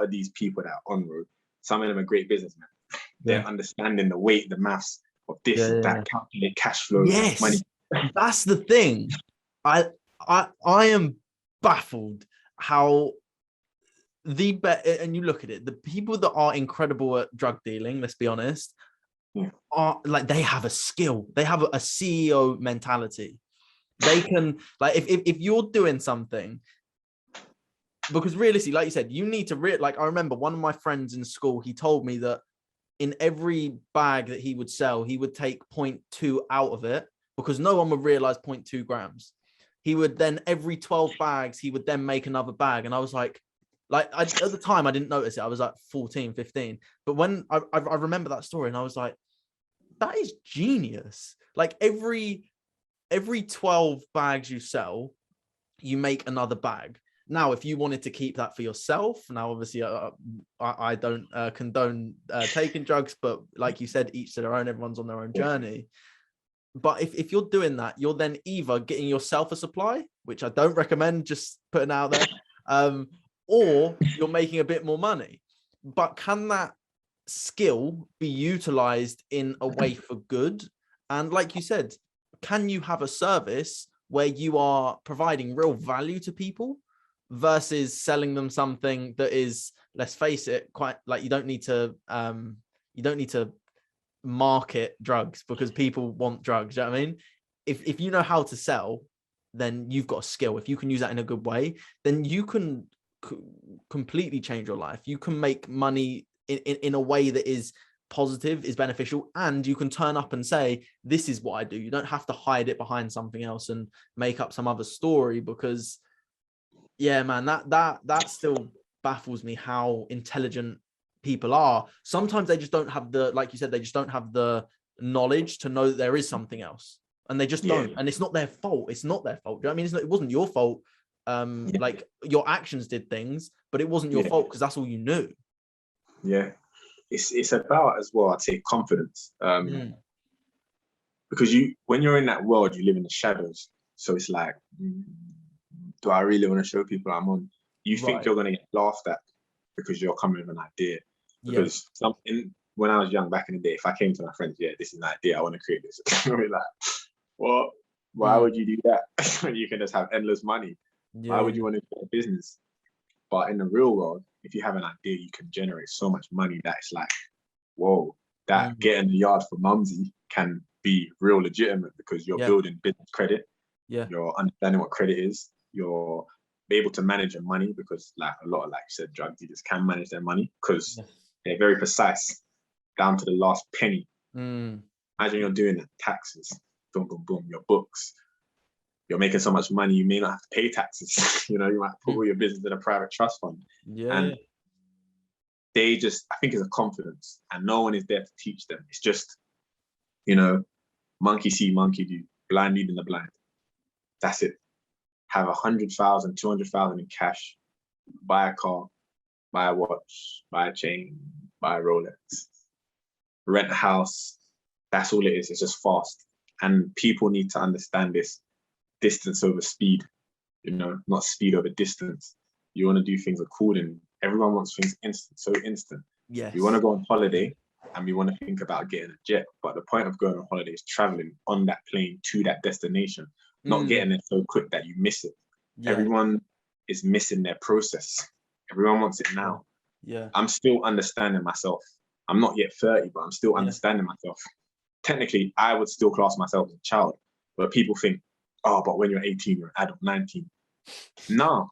of these people that are on road, some of them are great businessmen. Yeah. They're understanding the weight, the maths of this and that, calculate cash flow, yes, money. That's the thing. I am baffled how and you look at it, the people that are incredible at drug dealing, let's be honest, are like, they have a skill, they have a CEO mentality. They can, like, if you're doing something, because realistically, like you said, you need to like, I remember one of my friends in school, he told me that in every bag that he would sell, he would take 0.2 out of it, because no one would realize 0.2 grams. He would then, every 12 bags, he would then make another bag. And I was like, at the time, I didn't notice it. I was like 14, 15. But when I remember that story, and I was like, that is genius. Like, every 12 bags you sell, you make another bag. Now, if you wanted to keep that for yourself, now, obviously, I don't condone taking drugs, but like you said, each to their own, everyone's on their own journey. But if you're doing that, you're then either getting yourself a supply, which I don't recommend, just putting out there, or you're making a bit more money. But can that skill be utilized in a way for good? And like you said, can you have a service where you are providing real value to people versus selling them something that is, let's face it, quite like, you don't need to market drugs because people want drugs. You know what I mean? If you know how to sell, then you've got a skill. If you can use that in a good way, then you can completely change your life. You can make money in a way that is positive, is beneficial, and you can turn up and say, this is what I do. You don't have to hide it behind something else and make up some other story, because man, that still baffles me, how intelligent people are. Sometimes they just don't have the, like you said, they just don't have the knowledge to know that there is something else, and they just don't. And it's not their fault. It's not their fault. Do you know what I mean? It wasn't your fault. Like, your actions did things, but it wasn't your fault because that's all you knew. It's about, as well, I'd say, confidence. Because when you're in that world, you live in the shadows. So it's like, do I really want to show people I'm on? You think you're going to get laughed at because you're coming with an idea. Because when I was young, back in the day, if I came to my friends, this is an idea, I want to create this. I'd be like, what? Why would you do that? When you can just have endless money? Why would you want to do a business? But in the real world, if you have an idea, you can generate so much money that it's like, whoa, that getting the yard for mumsy can be real legitimate, because you're building business credit. You're understanding what credit is. You're able to manage your money, because like a lot of, like you said, drug dealers can manage their money because they're very precise down to the last penny. Imagine you're doing the taxes, boom, boom, boom, your books. You're making so much money, you may not have to pay taxes. You might put all your business in a private trust fund. And they just, I think it's a confidence, and no one is there to teach them. It's just, monkey see, monkey do, blind leading the blind. That's it. Have 100,000, 200,000 in cash, buy a car, buy a watch, buy a chain, buy a Rolex, rent a house. That's all it is. It's just fast. And people need to understand this. Distance over speed, not speed over distance. You want to do things accordingly. Everyone wants things instant. Yes. We want to go on holiday and we want to think about getting a jet. But the point of going on holiday is traveling on that plane to that destination, not getting it so quick that you miss it. Everyone is missing their process. Everyone wants it now. I'm still understanding myself. I'm not yet 30, but I'm still understanding myself. Technically, I would still class myself as a child, but people think, oh, but when you're 18, you're an adult, 19. No,